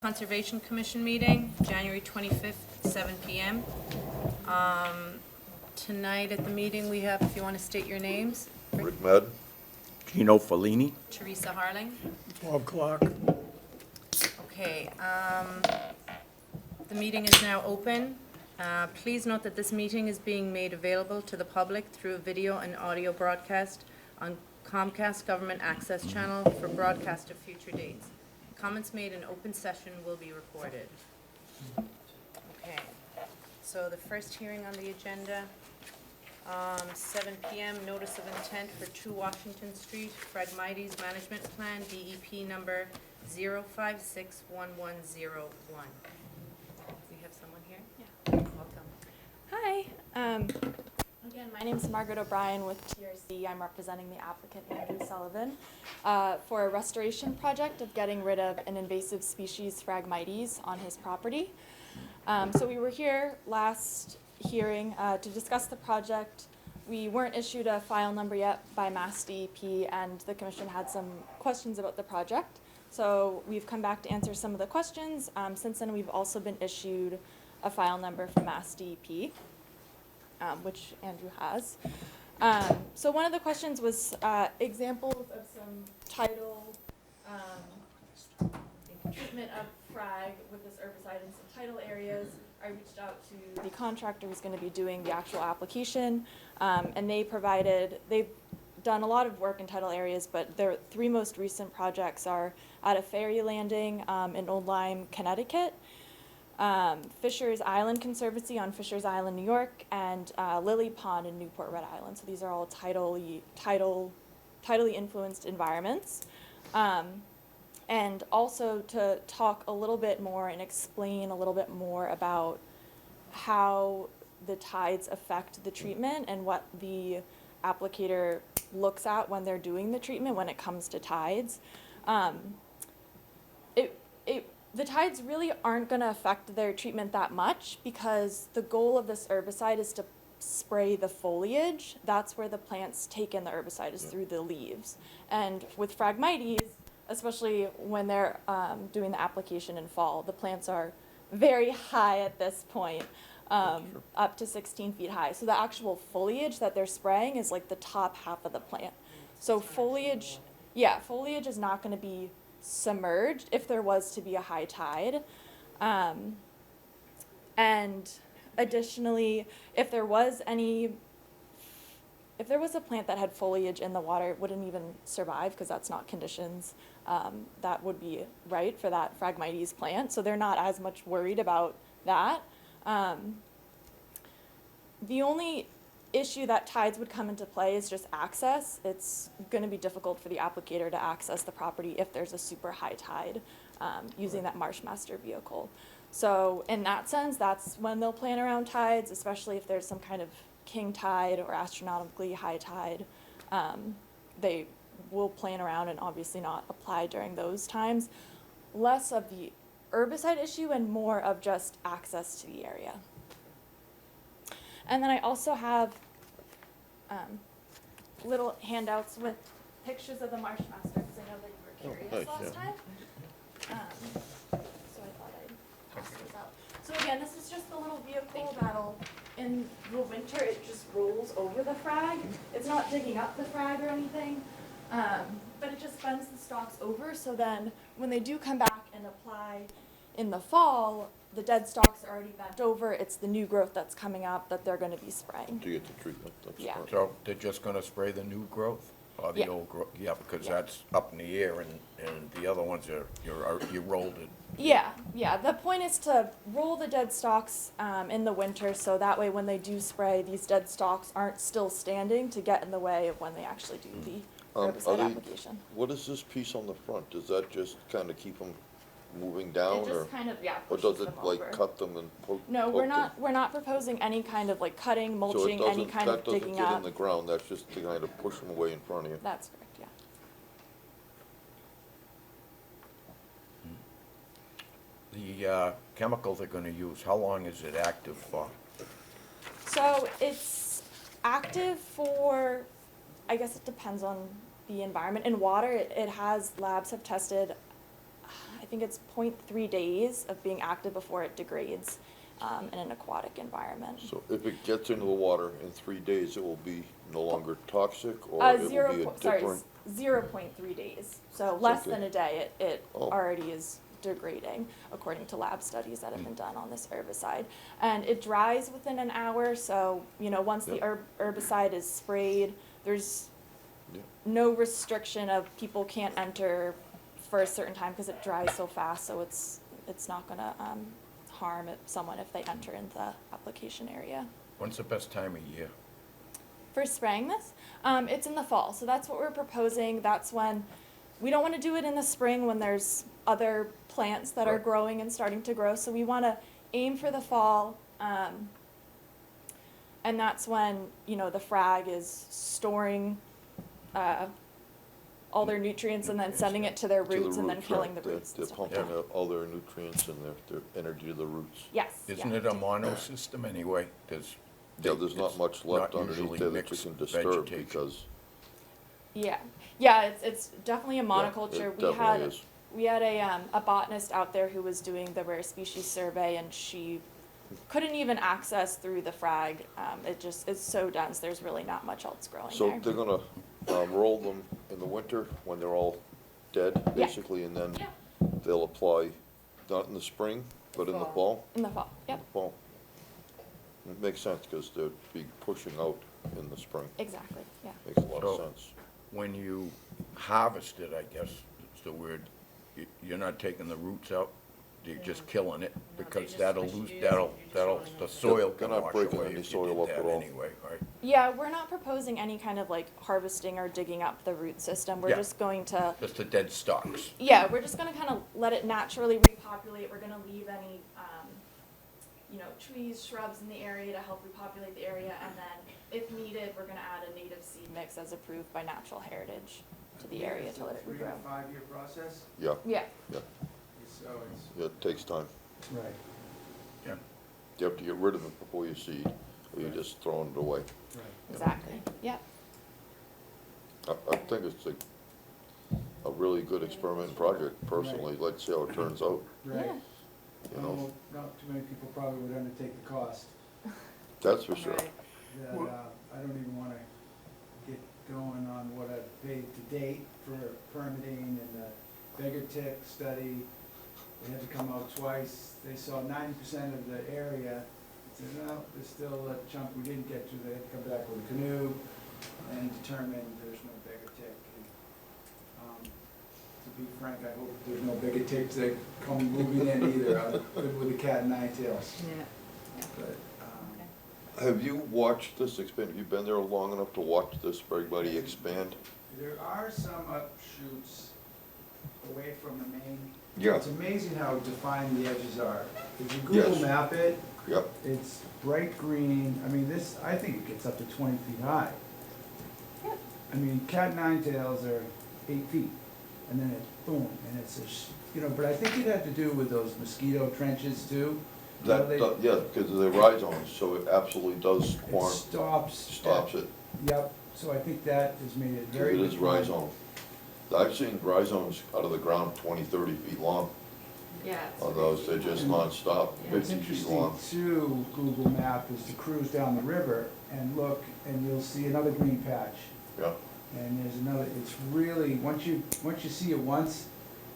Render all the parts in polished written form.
Conservation Commission meeting, January 25th, 7 p.m. Tonight at the meeting, we have, if you want to state your names, Rick Madden. Gino Fellini. Teresa Harling. 12 o'clock. Okay, the meeting is now open. Please note that this meeting is being made available to the public through a video and audio broadcast on Comcast Government Access Channel for broadcast of future dates. Comments made in open session will be recorded. Okay, so the first hearing on the agenda, 7 p.m., notice of intent for 2 Washington Street, Phragmites Management Plan, DEP number 0561101. We have someone here? Yeah. Welcome. Hi. Again, my name is Margaret O'Brien with TRC. I'm representing the applicant, Andrew Sullivan, for a restoration project of getting rid of an invasive species, Phragmites, on his property. So we were here last hearing to discuss the project. We weren't issued a file number yet by Mass DEP, and the Commission had some questions about the project. So we've come back to answer some of the questions. Since then, we've also been issued a file number from Mass DEP, which Andrew has. So one of the questions was examples of some tidal treatment of frag with this herbicide in some tidal areas. I reached out to the contractor who's going to be doing the actual application, and they've done a lot of work in tidal areas, but their 3 most recent projects are at a ferry landing in Old Lyme, Connecticut, Fisher's Island Conservancy on Fisher's Island, New York, and Lily Pond in Newport, Rhode Island. So these are all tidally influenced environments. And also to talk a little bit more and explain a little bit more about how the tides affect the treatment and what the applicator looks at when they're doing the treatment when it comes to tides. The tides really aren't going to affect their treatment that much because the goal of this herbicide is to spray the foliage. That's where the plants take in the herbicide, is through the leaves. And with Phragmites, especially when they're doing the application in fall, the plants are very high at this point, up to 16 feet high. So the actual foliage that they're spraying is like the top half of the plant. So foliage is not going to be submerged if there was to be a high tide. And additionally, if there was a plant that had foliage in the water, it wouldn't even survive because that's not conditions that would be right for that Phragmites plant. So they're not as much worried about that. The only issue that tides would come into play is just access. It's going to be difficult for the applicator to access the property if there's a super high tide using that Marshmaster vehicle. So in that sense, that's when they'll plan around tides, especially if there's some kind of king tide or astronomically high tide. They will plan around and obviously not apply during those times. Less of the herbicide issue and more of just access to the area. And then I also have little handouts with pictures of the Marshmaster because I know that you were curious last time. So I thought I'd pass those out. So again, this is just the little vehicle that'll, in the winter, it just rolls over the frag. It's not digging up the frag or anything, but it just bends the stalks over. So then when they do come back and apply in the fall, the dead stalks are already bent over. It's the new growth that's coming up that they're going to be spraying. To get the treatment. That's Yeah. smart. So they're just gonna spray the new growth or the Yeah. old growth? Yeah, because Yeah. that's up in the air and the other ones you rolled it. Yeah. The point is to roll the dead stalks in the winter, so that way when they do spray, these dead stalks aren't still standing to get in the way of when they actually do the herbicide application. What is this piece on the front? Does that just kind of keep them moving down, It or just kind of or does pushes it them like over. cut them and poke? No, poke we're not proposing any kind of like cutting, them? mulching, So it any doesn't, kind of that doesn't digging get in up. the ground. That's just to kind of push them away in front of you. That's correct. Yeah. The chemical they're gonna use, how long is it active for? So it's active for, I guess it depends on the environment. In water, it has, labs have tested I think it's 0.3 days of being active before it degrades in an aquatic environment. So if it gets into the water in 3 days, it will be no longer toxic, or it will be a different? 0.3 days. So less Okay. than a day, it Oh. already is degrading, according to lab studies that have been done on this herbicide. And it dries within an hour, so, you know, once the Yep. herbicide is sprayed, there's Yeah. no restriction of people can't enter for a certain time because it dries so fast, so it's not gonna harm someone if they enter in the application area. When's the best time of year? For spraying this, it's in the fall, so that's what we're proposing. That's when, we don't wanna do it in the spring when there's other plants that are Right. growing and starting to grow, so we wanna aim for the fall. And that's when, you know, the frag is storing, all their nutrients and then sending it to their To the roots and then roots, killing right. the roots and They're stuff. pumping Yeah. out all their nutrients and their energy to the roots. Yes. Isn't yeah. it a mono system anyway? Yeah, there's not much left underneath usually there that you mixed can disturb, vegetation. because Yeah, it's definitely a yeah, monoculture. it definitely is. We had a botanist out there who was doing the rare species survey, and she couldn't even access through the frag. It's so dense, there's really not much else growing So there. they're gonna roll them in the winter when they're all dead, Yeah. basically, and then Yeah. they'll apply, not in the spring, but in the fall? In the fall, yep, Fall. It makes sense, because they'd be pushing out in the spring. exactly, yeah. Makes a lot of So- sense. When you harvest it, I guess is the word, you're not taking the roots out, you're just killing it, because that'll lose, the soil They're can not wash breaking away any if you soil did up that at all. anyway, right? Yeah, we're not proposing any kind of like harvesting or digging up the root system. We're Yeah. just going to, Just the dead stalks. yeah, we're just gonna kind of let it naturally repopulate. We're gonna leave any, you know, trees, shrubs in the area to help repopulate the area, and then if needed, we're gonna add a native seed mix as approved by Natural Heritage to the area to let it It's a regrow. 3 to 5 year process, Yeah, Yeah, yeah, so it's, yeah, it takes time. right. Yeah. You have to get rid of it before you seed, or you're just throwing it away. Right. exactly, yeah. I think it's a really good experiment project, personally. Let's see how it turns out, Right. Yeah. you know? Well, not too many people probably would undertake the cost. That's for sure. Right. That, I don't even wanna get going on what I've paid to date for permitting and the beggar tick study. They had to come out twice. They saw 90% of the area. Said, no, there's still a chunk we didn't get to. They had to come back with a canoe and determine there's no beggar tick. And, to be frank, I hope there's no beggar ticks that come moving in either. I'm good with the cat and nine tails. Yeah. But, Have you watched this expand? Have you been there long enough to watch this, everybody expand? there are some offshoots away from the main. Yeah. It's amazing how defined the edges are. If you Google Yes. map it, Yep, it's bright green. I mean, this, I think it gets up to 20 feet high. Yep. I mean, cat nine tails are 8 feet, and then it, boom, and it's you know, but I think it had to do with those mosquito trenches too. You know, yeah, because of the rhizomes, so it absolutely does It stops it. Yep, so I think that has made it very. It is defined. rhizome. I've seen rhizomes out of the ground 20, 30 feet long Yeah. on those, they're just nonstop, What's 50 feet interesting long. too, Google Map, is to cruise down the river and look, and you'll see another green patch. Yeah, And there's another, it's really, once you see it once,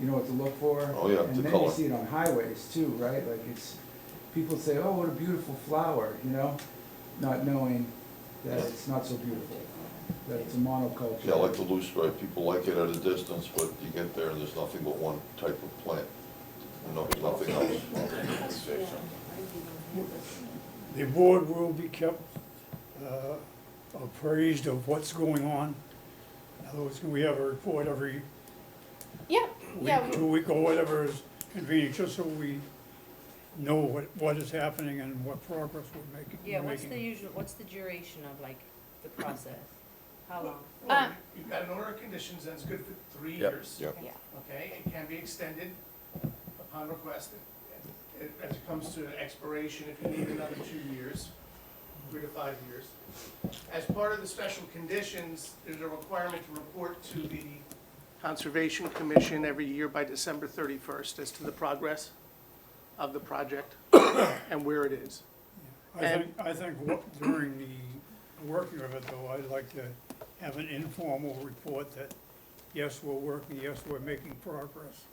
you know what to look for. Oh, yeah, And the then color. you see it on highways too, right? Like it's, people say, oh, what a beautiful flower, you know? Not knowing that it's not so beautiful, that it's a monoculture. yeah, like the loosestrife, people like it at a distance, but you get there and there's nothing but one type of plant. No, nothing else. The board will be kept appraised of what's going on. In other words, can we have a report every Yeah, yeah, week, 2 week, or whatever is convenient, just so we know what is happening and what progress we're making. Yeah, what's the making. usual, what's the duration of like the process? How long? Uh, You've got an order of conditions that's good for 3 Yep. years. Yep. yeah. Okay, it can be extended upon request. As it comes to expiration, if you need another 2 years, 3 to 5 years. As part of the special conditions, there's a requirement to report to the Conservation Commission every year by December 31st as to the progress of the project and where it is. I think during the working of it though, I'd like to have an informal report that, yes, we're working, yes, we're making progress.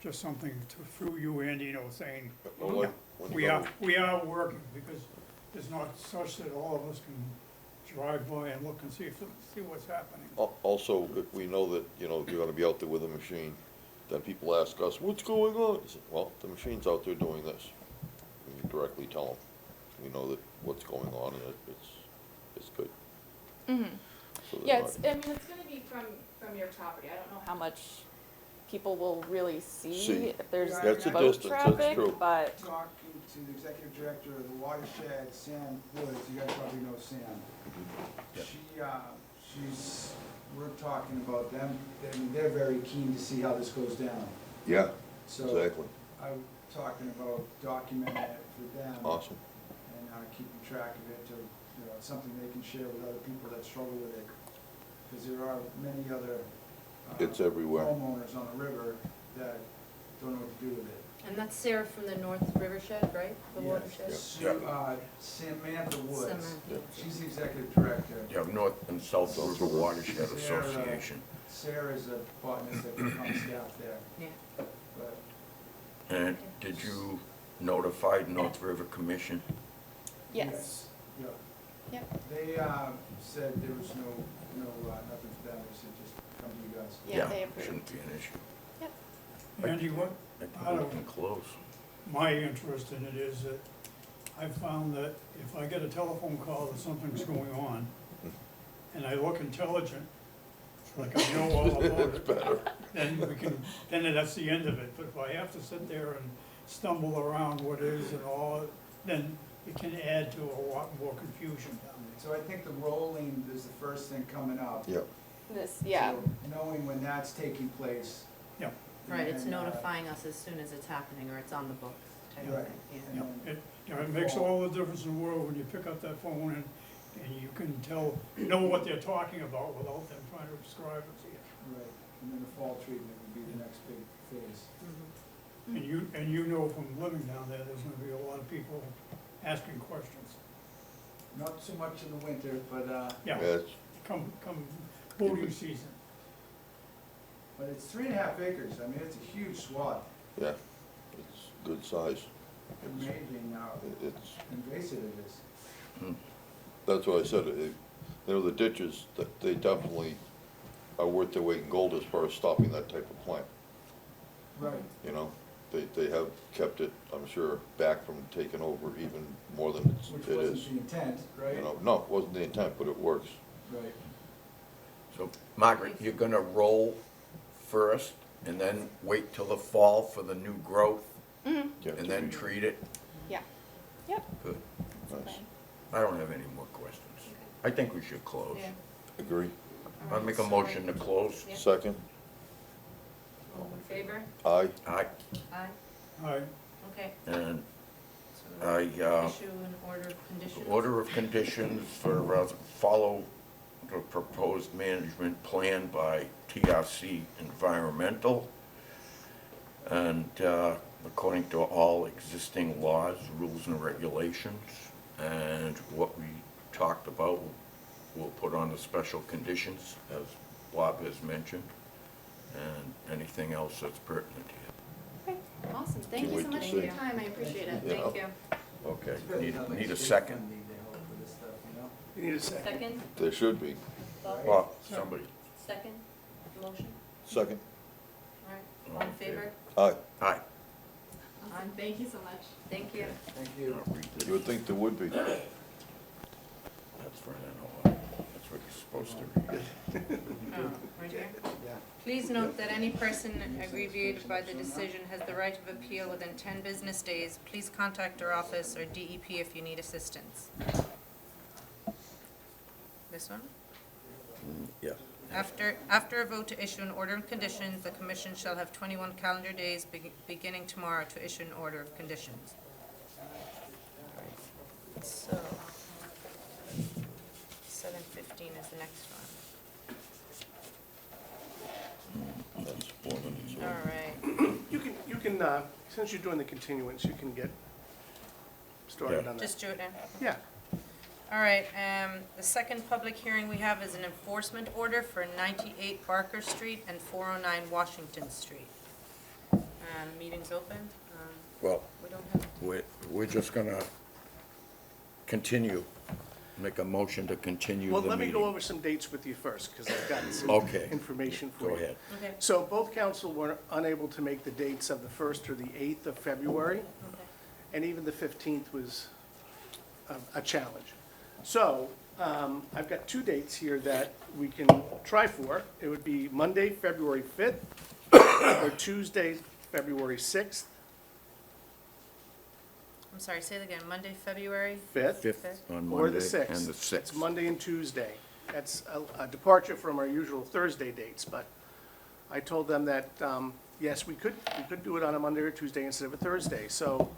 Just something through you, Andy, you know, saying, Well, yeah, when you we are working, because it's not such that all of us can drive by and look and see what's happening. Also, if we know that, you know, you're gonna be out there with a machine, then people ask us, what's going on? I say, well, the machine's out there doing this. And you directly tell them, we know that what's going on, and it's good. So they're Yeah, not- I mean, it's gonna be from your property. I don't know how much people will really see See. if there's That's a boat distance, that's traffic, true. but, Talking to the executive director of the watershed, Sam Woods, you guys probably know Sam. Yeah. We're talking about them, they're very keen to see how this goes down. Yeah, So exactly. I'm talking about documenting it for them. Awesome. And keeping track of it, to, you know, it's something they can share with other people that struggle with it. Because there are many other It's everywhere. homeowners on the river that don't know what to do with it. And that's Sarah from the North Rivershed, right? The Yes. watershed? Samantha Woods, Samantha. she's the executive director. You have North and South River Watershed Sarah, Association. Sarah's a botanist that becomes staff there, Yeah. but And did you notify North River Commission? yes. Yeah. Yep. They said there was nothing for them, they said just come to you guys. Yeah, they approved. Shouldn't be an issue. Yep. Andy, what, I think we can close. my interest in it is that I've found that if I get a telephone call that something's going on, and I look intelligent, like I know all about it, then that's the end of it. But if I have to sit there and stumble around what is and all, then it can add to a lot more confusion down So I think the rolling is the first thing coming up. Yeah. This, yeah. So knowing when that's taking place. there. Right, it's and, notifying us as soon as it's happening, or it's on the books type of Right. thing, yeah. Yeah, and it, you know, it makes all the difference in the world when you pick up that phone and you can know what they're talking about without them trying to describe it to you. Right, and then the fall treatment would be the next big phase. Mhm. And you know from living down there, there's gonna be a lot of people asking questions. Not so much in the winter, but, Yeah, It's, come boating season. but it's 3.5 acres, I mean, it's a huge swath. yeah, it's good size. Amazing how It's, invasive it is. that's what I said, you know, the ditches, they definitely are worth their weight in gold as far as stopping that type of plant. Right. You know, they have kept it, I'm sure, back from taking over even more than Which it wasn't is. the intent, right? You know, no, it wasn't the intent, but it works. Right. So, Margaret, you're gonna roll first and then wait till the fall for the new growth Yeah. and then treat it? Yeah. Yep. Good. Nice. I don't have any more questions. I think we should close. Yeah. Agree. I'll make a motion to close. Yeah. Second? All in favor? Aye. Aye. Aye. Aye. Okay. And So I, issue an order of conditions. order of conditions for, follow the proposed management plan by TRC Environmental. And, according to all existing laws, rules and regulations, and what we talked about, we'll put on the special conditions, as Bob has mentioned, and anything else that's pertinent here. Okay, awesome. Thank Can't you wait so to much see. for your time. I appreciate it. Yeah. Thank you. Okay, need a second? You need a second. Second? There should be. Bob? Well, somebody, Second? Motion? Second? All right. All in favor? Aye. aye. Awesome. Thank you so much. Thank you. Thank you. I'll read this. You would think there would be. That's for an NOI. That's what you're supposed to read. Oh, right here? Please note that any person aggrieved by the decision has the right of appeal within 10 business days. Please contact our office or DEP if you need assistance. This one? Yeah. After a vote to issue an order of conditions, the commission shall have 21 calendar days beginning tomorrow to issue an order of conditions. So, 7:15 is the next one. can, since you're doing the continuance, you can get started Yeah. on that. Just do it now. Yeah, All right, the second public hearing we have is an enforcement order for 98 Barker Street and 409 Washington Street. And the meeting's open. Well, We don't have, we're just gonna continue, make a motion to continue the well, meeting. let me go over some dates with you first, because I've got some Okay. information for Go you. ahead. okay, So both council were unable to make the dates of the 1st or the 8th of February, okay. and even the 15th was a challenge. So I've got two dates here that we can try for. It would be Monday, February 5th, or Tuesday, February 6th, I'm sorry, say it again, Monday, February? 5th, Fifth on or Monday the 6th. and the It's 6th. Monday and Tuesday. That's a departure from our usual Thursday dates, but I told them that, yes, we could do it on a Monday or Tuesday instead of a Thursday. So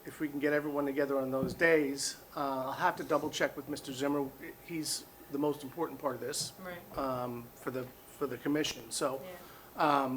if we can get everyone together on those days, I'll have to double check with Mr. Zimmer. He's the most important part of this, Right, for the commission. So, yeah,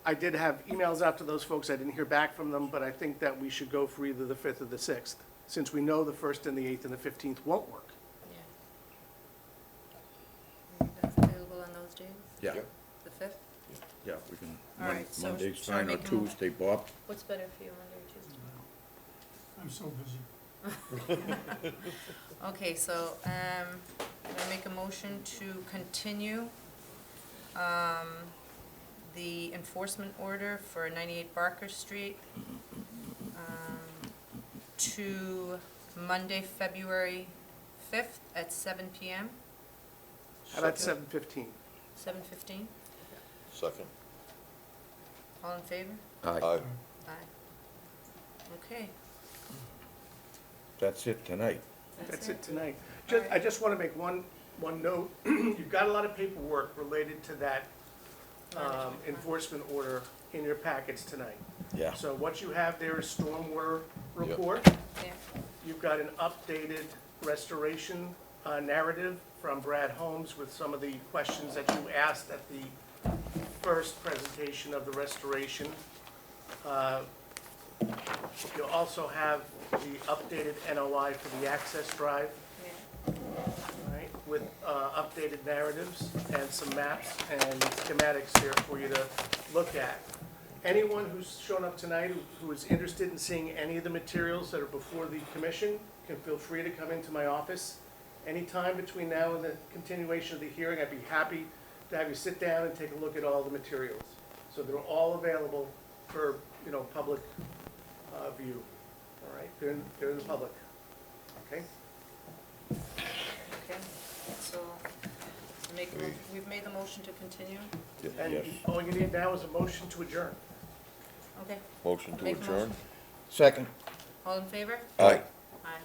I did have emails out to those folks. I didn't hear back from them, but I think that we should go for either the 5th or the 6th, since we know the 1st and the 8th and the 15th won't work. yeah. Are you guys available on those days? Yeah, Yep. The 5th? yeah, we can, All right, so Monday's shall I fine, or make a mo- Tuesday, Bob? What's better for you, Monday or Tuesday? I'm so busy. Okay, so, can I make a motion to continue, the enforcement order for 98 Barker Street, to Monday, February 5th at 7 PM, How about 7:15? 7:15? Second. All in favor? Aye, Aye. Aye. Okay. that's it tonight. That's it tonight. I just want to make one note. You've got a lot of paperwork related to that enforcement order in your packets tonight. Yeah, So what you have there is stormwater Yep. report. Yeah, You've got an updated restoration narrative from Brad Holmes with some of the questions that you asked at the first presentation of the restoration. You'll also have the updated NOI for the access drive, yeah. right, with updated narratives and some maps and schematics there for you to look at. Anyone who's shown up tonight who is interested in seeing any of the materials that are before the commission can feel free to come into my office anytime between now and the continuation of the hearing. I'd be happy to have you sit down and take a look at all the materials. So they're all available for, public view. All right, they're in the public. Okay? Okay, so, we've made the motion to continue? And Yes. all you need now is a motion to adjourn. Okay, Motion to Make a adjourn? motion. Second. all in favor? Aye. Aye.